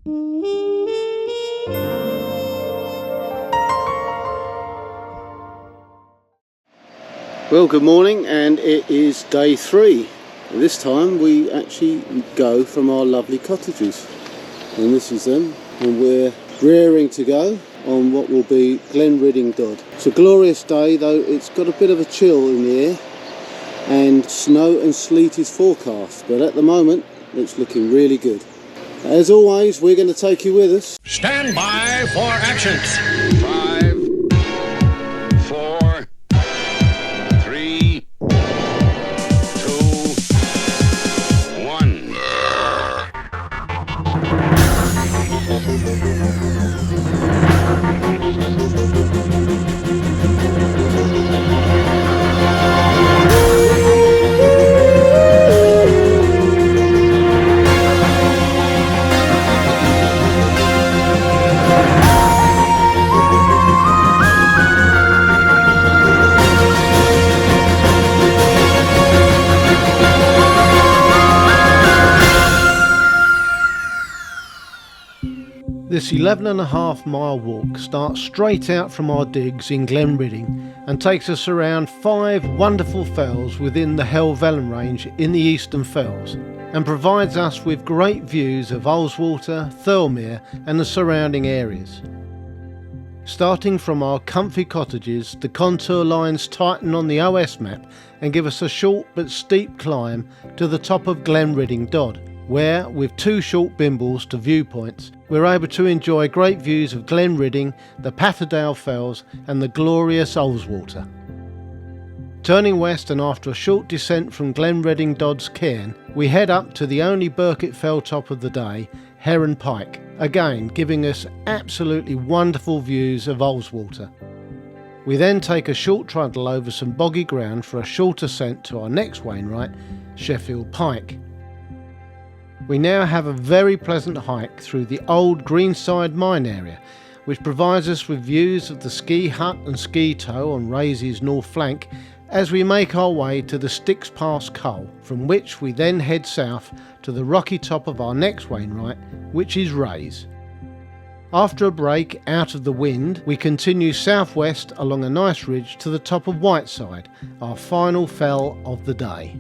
Well, good morning, and it is day 3. This time we actually go from our lovely cottages, and this is them, and we're rearing to go on what will be Glenridding Dodd. It's a glorious day, though it's got a bit of a chill in the air, and snow and sleet is forecast, but at the moment it's looking really good. As always, we're going to take you with us. Stand by for action. 5, 4, 3, 2, 1. This 11.5 mile walk starts straight out from our digs in Glenridding and takes us around 5 wonderful fells within the Helvellyn range in the Eastern Fells, and provides us with great views of ULLSWATER, THIRLMERE and the surrounding areas. Starting from our comfy cottages, the contour lines tighten on the OS map and give us a short but steep climb to the top of Glenridding Dodd, where, with 2 short bimbles to viewpoints, we're able to enjoy great views of Glenridding, the Patterdale Fells and the glorious ULLSWATER. Turning west, and after a short descent from Glenridding Dodd's cairn, we head up to the only Burkitt Fell top of the day, Heron Pike, again giving us absolutely wonderful views of ULLSWATER. We then take a short trundle over some boggy ground for a short ascent to our next wainwright, Sheffield Pike. We now have a very pleasant hike through the old Greenside mine area, which provides us with views of the ski hut and ski tow on Ray's north flank as we make our way to the Sticks Pass Coal, from which we then head south to the rocky top of our next wainwright, which is Ray's. After a break out of the wind, we continue southwest along a nice ridge to the top of Whiteside, our final fell of the day.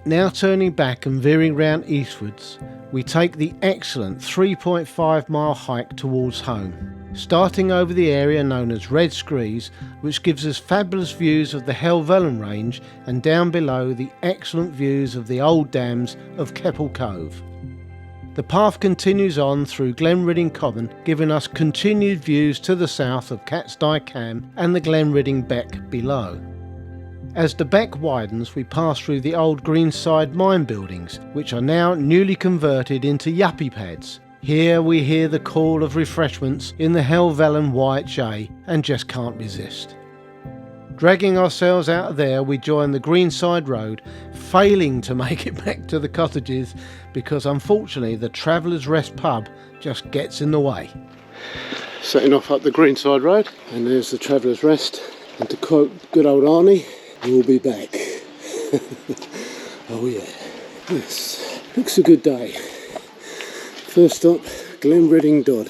Now turning back and veering round eastwards, we take the excellent 3.5 mile hike towards home, starting over the area known as Red Screes, which gives us fabulous views of the Helvellyn range, and down below the excellent views of the old dams of Keppel Cove. The path continues on through Glenridding Common, giving us continued views to the south of Catsdye Cam and the Glenridding Beck below. As the beck widens, we pass through the old Greenside mine buildings, which are now newly converted into yuppie pads. Here we hear the call of refreshments in the Helvellyn YHA and just can't resist. Dragging ourselves out of there, we join the Greenside Road, failing to make it back to the cottages because unfortunately the Travellers Rest pub just gets in the way. Setting off up the Greenside Road, and there's the Travellers Rest, and to quote good old Arnie, we'll be back. Oh yeah. Yes. Looks a good day. First stop, Glenridding Dodd.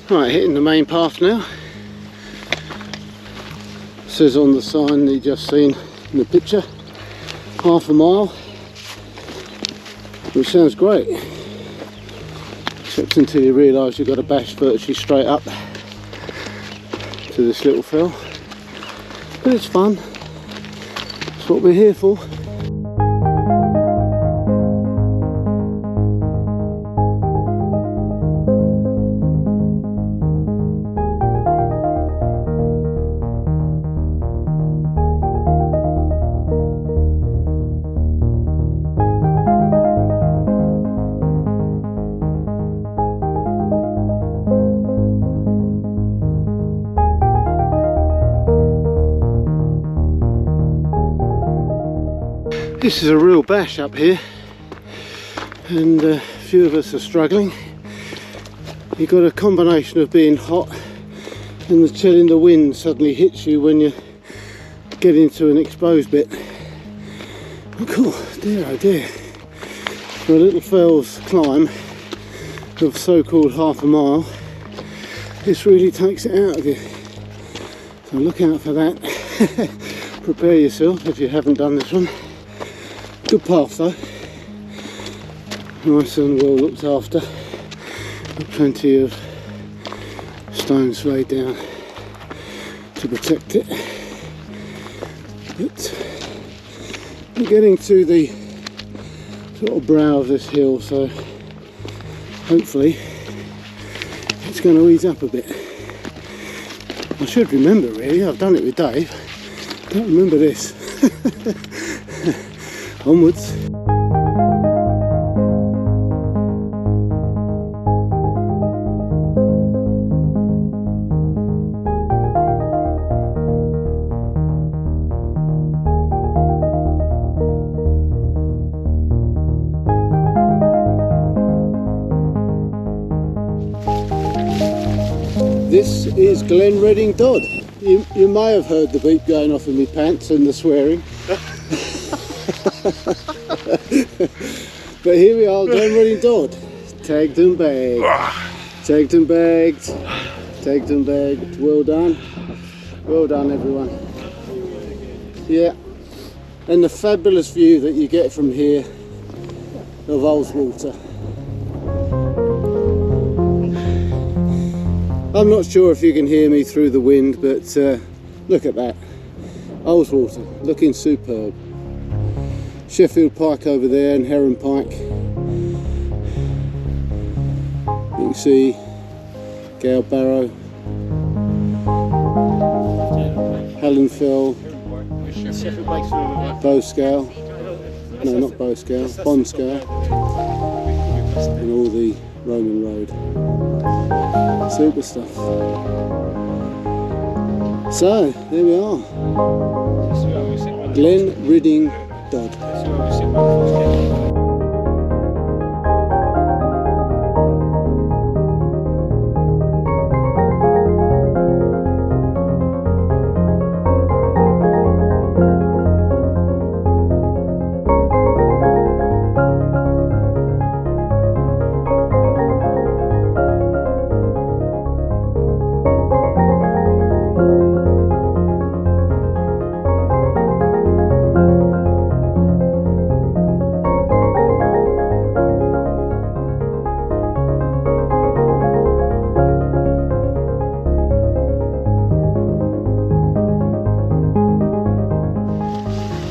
Right, hitting the main path now. It says on the sign that you just seen in the picture, half a mile, which sounds great, except until you realise you've got to bash virtually straight up to this little fell, but it's fun, that's what we're here for. This is a real bash up here, and a few of us are struggling. You've got a combination of being hot and the chill in the wind suddenly hits you when you get into an exposed bit. Oh dear, oh dear. For a little fells climb of so-called half a mile, this really takes it out of you. So look out for that. Prepare yourself if you haven't done this one. Good path though. Nice and well looked after. Plenty of stones laid down to protect it. But we're getting to the sort of brow of this hill, so hopefully it's going to ease up a bit. I should remember really, I've done it with Dave. Don't remember this. Onwards. This is Glenridding Dodd. You may have heard the beep going off in my pants and the swearing. But here we are, Glenridding Dodd. Tagged and bagged. Tagged and bagged. Tagged and bagged. Well done. Well done everyone. Yeah. And the fabulous view that you get from here of ULLSWATER. I'm not sure if you can hear me through the wind, but look at that. ULLSWATER, looking superb. Sheffield Pike over there and Heron Pike. You can see Gale Barrow, Hallenfell, Bowscale, no not Bowscale, Bonscale, and all the Roman Road. Super stuff. So, there we are. Glenridding Dodd.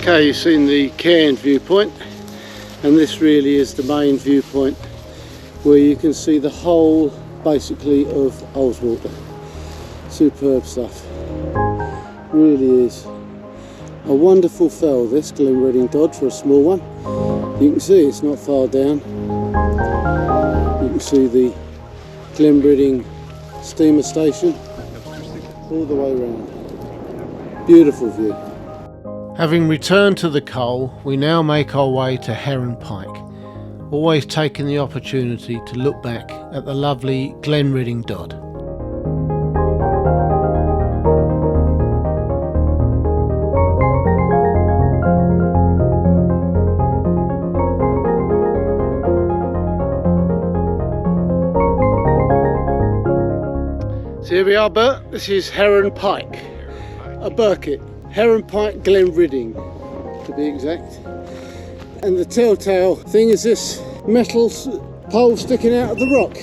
Okay, you've seen the Cairn viewpoint, and this really is the main viewpoint where you can see the whole basically of ULLSWATER. Superb stuff. Really is a wonderful fell, this Glenridding Dodd, for a small one. You can see it's not far down. You can see the Glenridding steamer station all the way around. Beautiful view. Having returned to the coal, we now make our way to Heron Pike, always taking the opportunity to look back at the lovely Glenridding Dodd. So here we are, Bert. This is Heron Pike, a Burkitt. Heron Pike Glenridding, to be exact. And the telltale thing is this metal pole sticking out of the rock,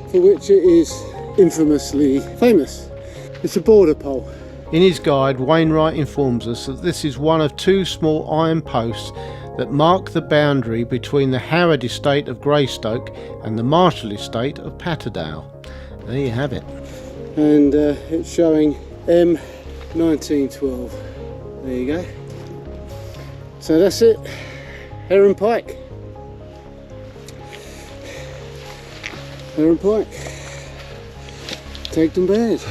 for which it is infamously famous. It's a border pole. In his guide, Wainwright informs us that this is one of two small iron posts that mark the boundary between the Howard estate of Greystoke and the Marshall estate of Patterdale. There you have it. And it's showing M1912. There you go. So that's it. Heron Pike. Heron Pike. Take them bad.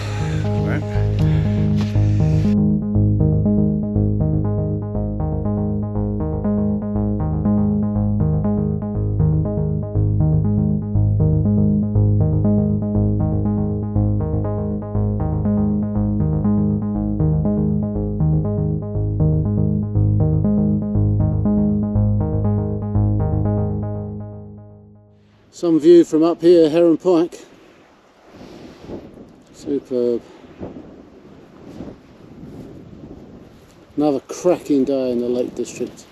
Some view from up here, Heron Pike. Superb. Another cracking day in the Lake District.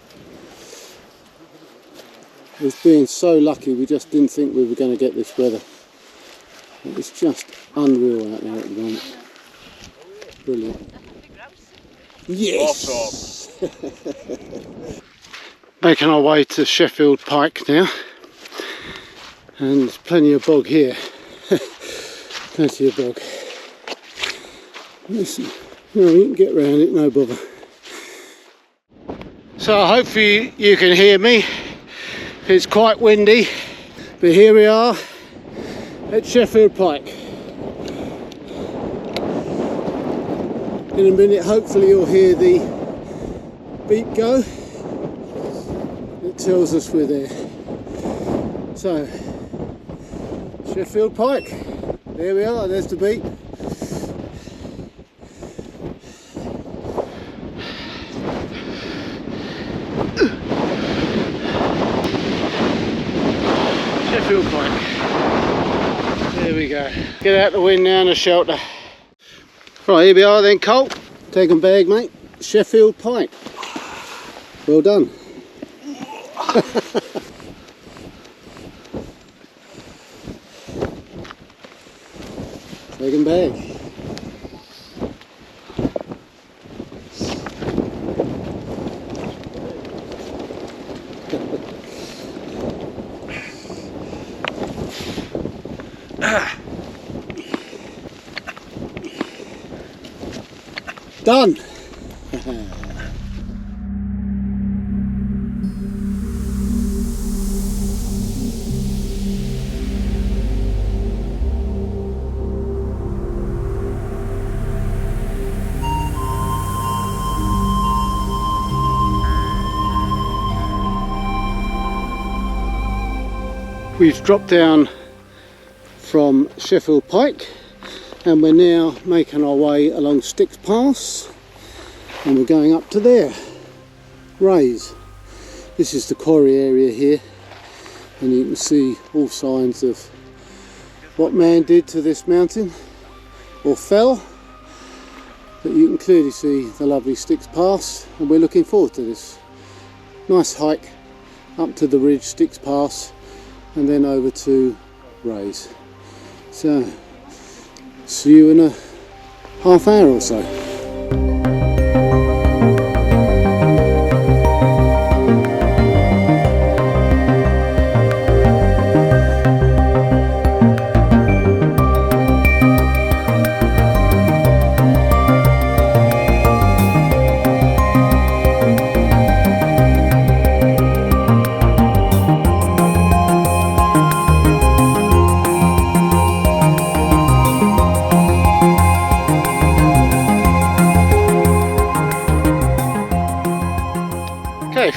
We've been so lucky, we just didn't think we were going to get this weather. It's just unreal out there at the moment. Brilliant. Yes! Making our way to Sheffield Pike now. And there's plenty of bog here. Plenty of bog. Listen, you can get around it, no bother. So hopefully you can hear me. It's quite windy, but here we are at Sheffield Pike. In a minute hopefully you'll hear the beep go. It tells us we're there. So, Sheffield Pike, there we are, there's the beep. Sheffield Pike. There we go. Get out the wind now and a shelter. Right, here we are then, Colt. Take 'em bag, mate. Sheffield Pike. Well done. Take 'em bag. Done! We've dropped down from Sheffield Pike and we're now making our way along Styx Pass and we're going up to there, Raise. This is the quarry area here and you can see all signs of what man did to this mountain or fell, but you can clearly see the lovely Styx Pass and we're looking forward to this. Nice hike up to the ridge, Styx Pass, and then over to Raise. So, see you in a half hour or so.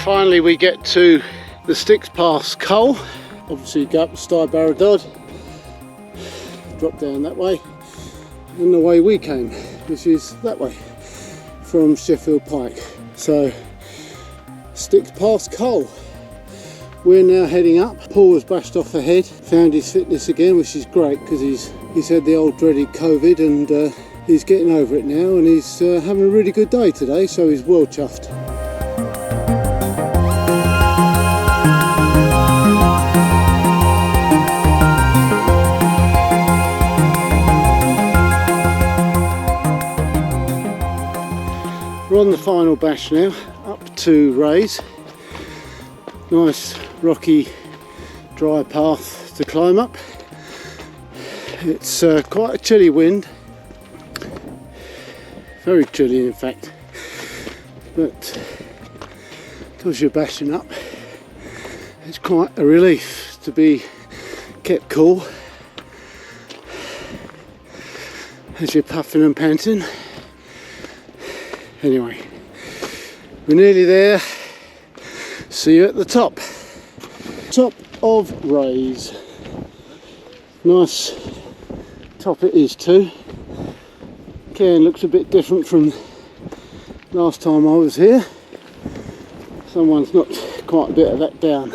Finally we get to the Styx Pass Coal. Obviously go up to Glenridding Dodd, drop down that way, and the way we came, which is that way, from Sheffield Pike. So, Styx Pass Coal. We're now heading up. Paul has bashed off ahead, found his fitness again, which is great because he's had the old dreaded COVID and he's getting over it now and he's having a really good day today, so he's well chuffed. We're on the final bash now, up to Raise. Nice rocky dry path to climb up. It's quite a chilly wind, very chilly in fact, but because you're bashing up it's quite a relief to be kept cool as you're puffing and panting. Anyway, we're nearly there. See you at the top. Top of Raise. Nice top it is too. Again, looks a bit different from last time I was here. Someone's knocked quite a bit of that down.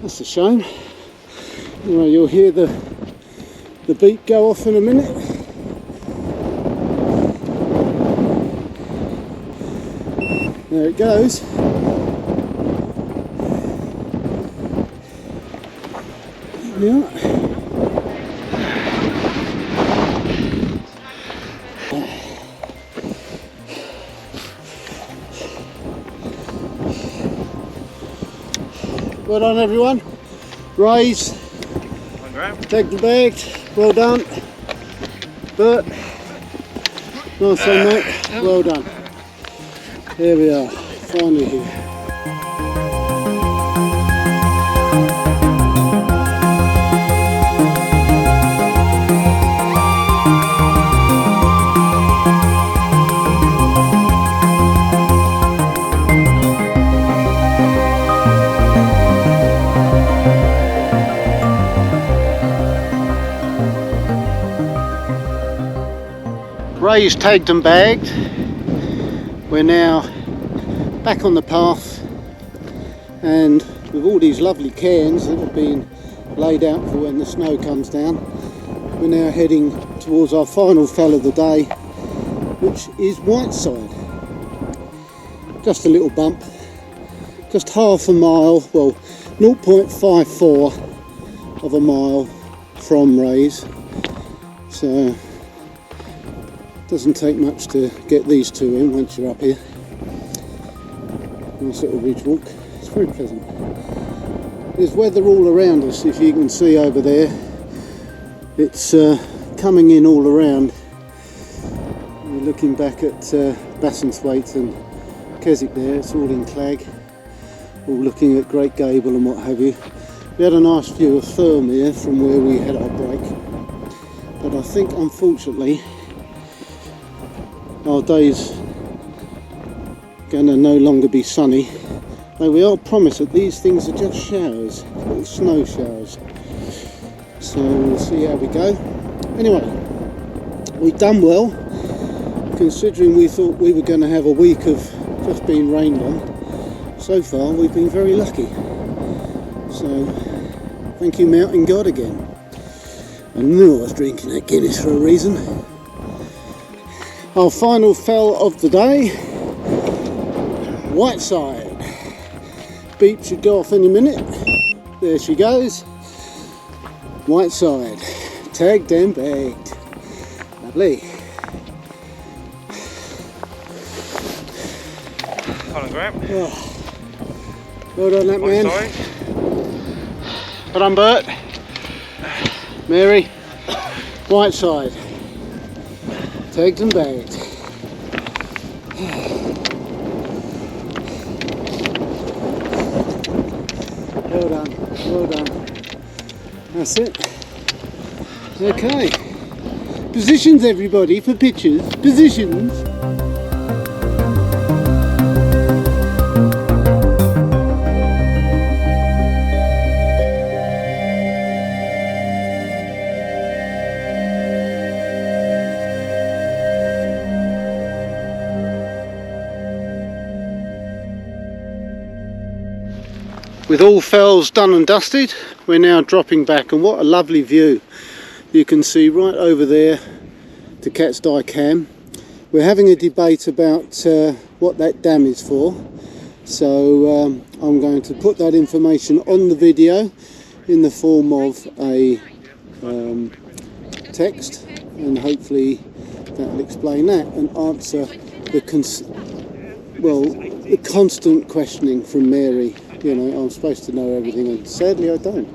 That's a shame. Well, you'll hear the beep go off in a minute. There it goes. Yeah. Well done everyone. Raise. Take the bag. Well done. Bert. Nice one mate. Well done. Here we are. Finally here. Ray's tagged and bagged. We're now back on the path, and with all these lovely cairns that have been laid out for when the snow comes down, we're now heading towards our final fell of the day, which is Whiteside. Just a little bump, just half a mile, well 0.54 of a mile from Ray's, so doesn't take much to get these two in once you're up here. Nice little ridge walk. It's very pleasant. There's weather all around us, if you can see over there. It's coming in all around. We're looking back at Bassenthwaite and Keswick there. It's all in clag. All looking at Great Gable and what have you. We had a nice view of Thirlmere from where we had our break. But I think unfortunately our day's gonna no longer be sunny. Though we are promised that these things are just showers, little snow showers. So we'll see how we go. Anyway, we've done well, considering we thought we were going to have a week of just being rained on. So far we've been very lucky. So thank you Mountain God again. I knew I was drinking that Guinness for a reason. Our final fell of the day, Whiteside. Beep should go off any minute. There she goes. Whiteside, tagged and bagged. Lovely. Hold on, Graham. Oh. Well done that man. Sorry. Well done Bert. Mary. Whiteside. Tagged and bagged. Well done, well done. That's it. Okay. Positions everybody for pictures. Positions. With all fells done and dusted, we're now dropping back, and what a lovely view you can see right over there to Catsdye Cam. We're having a debate about what that dam is for, so I'm going to put that information on the video in the form of a text, and hopefully that will explain that and answer the constant questioning from Mary. You know, I'm supposed to know everything, and sadly I don't.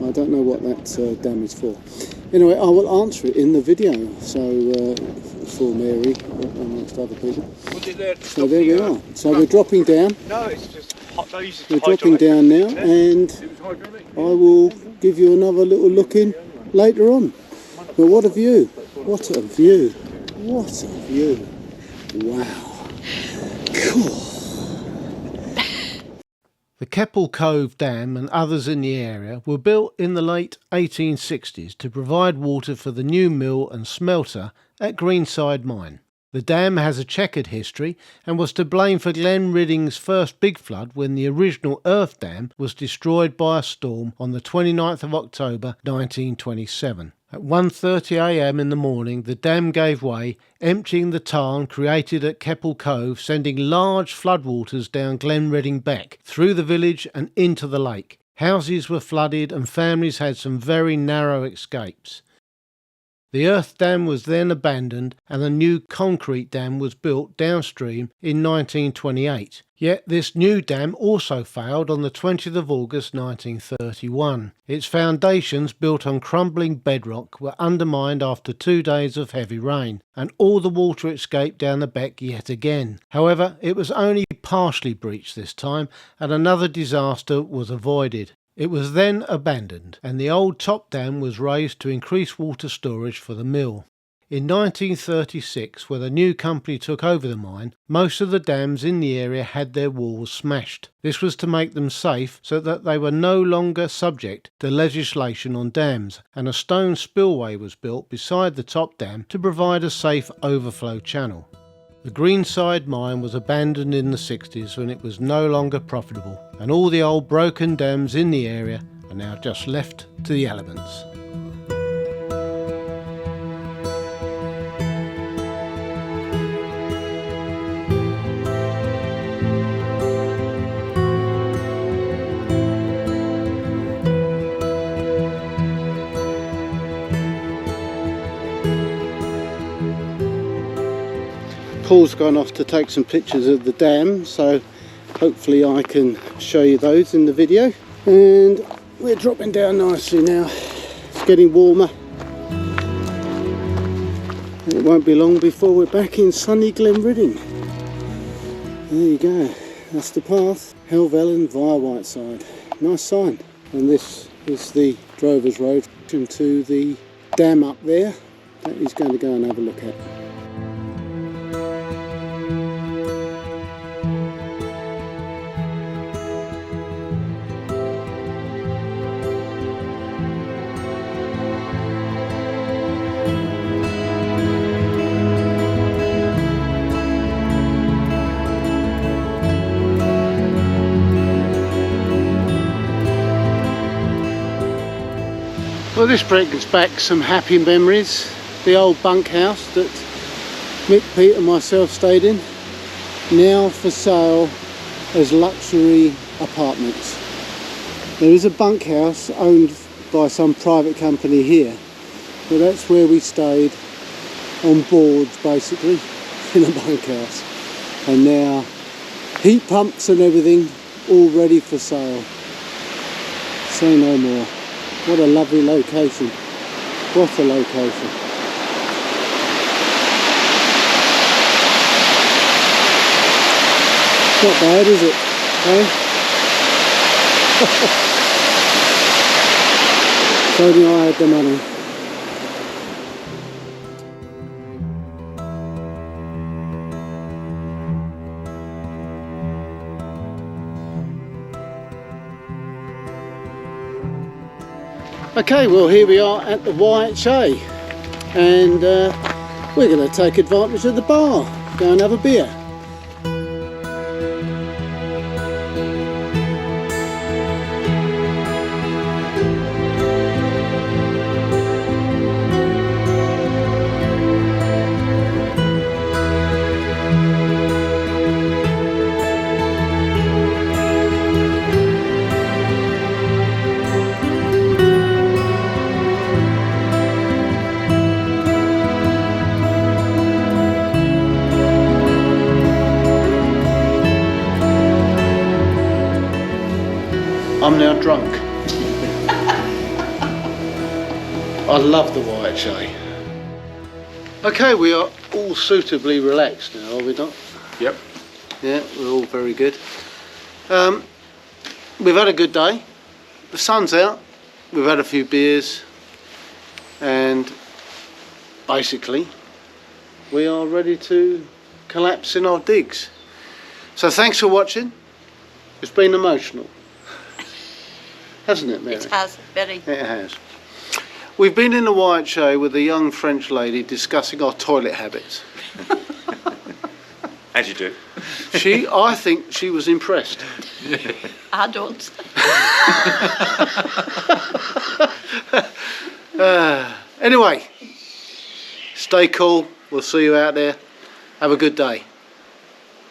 I don't know what that dam is for. Anyway, I will answer it in the video, so for Mary, amongst other people. So there we are. So we're dropping down. No, it's just hot. We're dropping down now, and I will give you another little look in later on. But what a view! What a view! What a view! Wow! Cool. The Keppel Cove Dam and others in the area were built in the late 1860s to provide water for the new mill and smelter at Greenside Mine. The dam has a checkered history and was to blame for Glenridding's first big flood when the original earth dam was destroyed by a storm on the 29th of October 1927. At 1:30 a.m. in the morning, the dam gave way, emptying the tarn created at Keppel Cove, sending large floodwaters down Glenridding Beck, through the village and into the lake. Houses were flooded and families had some very narrow escapes. The earth dam was then abandoned and a new concrete dam was built downstream in 1928. Yet this new dam also failed on the 20th of August 1931. Its foundations, built on crumbling bedrock, were undermined after 2 days of heavy rain, and all the water escaped down the beck yet again. However, it was only partially breached this time, and another disaster was avoided. It was then abandoned, and the old top dam was raised to increase water storage for the mill. In 1936, when the new company took over the mine, most of the dams in the area had their walls smashed. This was to make them safe so that they were no longer subject to legislation on dams, and a stone spillway was built beside the top dam to provide a safe overflow channel. The Greenside mine was abandoned in the 60s when it was no longer profitable, and all the old broken dams in the area are now just left to the elements. Paul's gone off to take some pictures of the dam, so hopefully I can show you those in the video. And we're dropping down nicely now. It's getting warmer. It won't be long before we're back in sunny Glenridding. There you go, that's the path. Helvellyn via Whiteside. Nice sign. And this is the Drovers Road to the dam up there that he's going to go and have a look at. Well, this brings back some happy memories. The old bunkhouse that Mick, Pete and myself stayed in, now for sale as luxury apartments. There is a bunkhouse owned by some private company here, but that's where we stayed, on boards basically, in a bunkhouse. And now heat pumps and everything all ready for sale. Say no more. What a lovely location. What a location. Not bad, is it? Eh? If only I had the money. Okay, well here we are at the YHA, and we're going to take advantage of the bar, go and have a beer. I'm now drunk. I love the YHA. Okay, we are all suitably relaxed now, are we not? Yep. Yeah, we're all very good. We've had a good day. The sun's out. We've had a few beers. And basically, we are ready to collapse in our digs. So thanks for watching. It's been emotional. Hasn't it, Mary? It has, very. It has. We've been in the YHA with a young French lady discussing our toilet habits. As you do. I think she was impressed. I don't. Anyway, stay cool. We'll see you out there. Have a good day.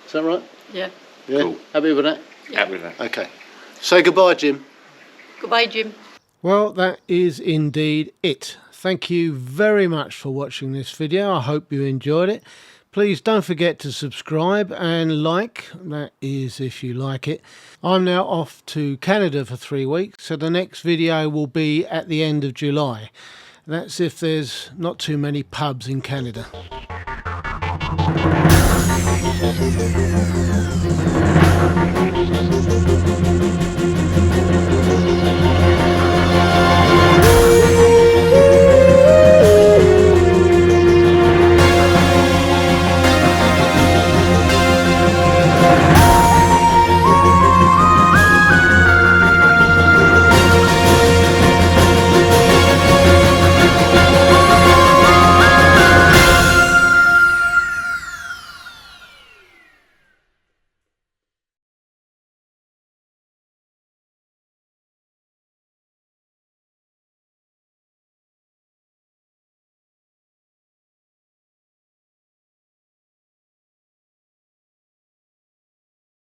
Is that right? Yeah. Yeah. Cool. Happy with that? Happy with that. Okay. Say goodbye, Jim. Goodbye, Jim. Well, that is indeed it. Thank you very much for watching this video. I hope you enjoyed it. Please don't forget to subscribe and like, that is if you like it. I'm now off to Canada for 3 weeks, so the next video will be at the end of July. That's if there's not too many pubs in Canada.